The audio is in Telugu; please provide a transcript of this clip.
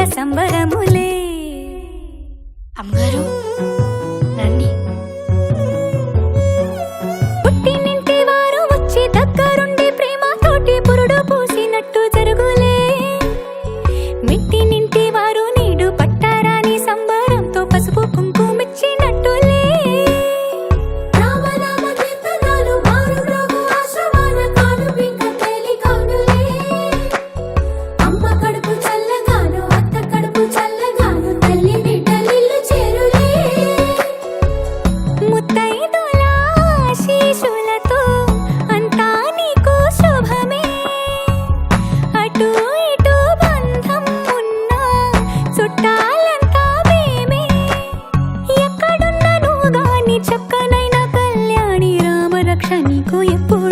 సంబరములే. అమ్మగారు రండి. పుట్టినింటి వారు వచ్చి దగ్గరుండి ప్రేమతోటి పురుడు పూసినట్టు జరుగులే. మెట్టినింటి వారు నీడు పట్టారాని సంబరంతో పసుపు కుంకుమిచ్చినట్టులే. ముత్తైదుల ఆశీస్సులతో అంతా నీకు శుభమే. అటు ఇటు బంధం ఉన్నా చుట్టాలంతా మేమే. ఎక్కడున్నా నువ్వు గాని చక్కనైన కళ్యాణి రామరక్ష నీకు ఎప్పుడు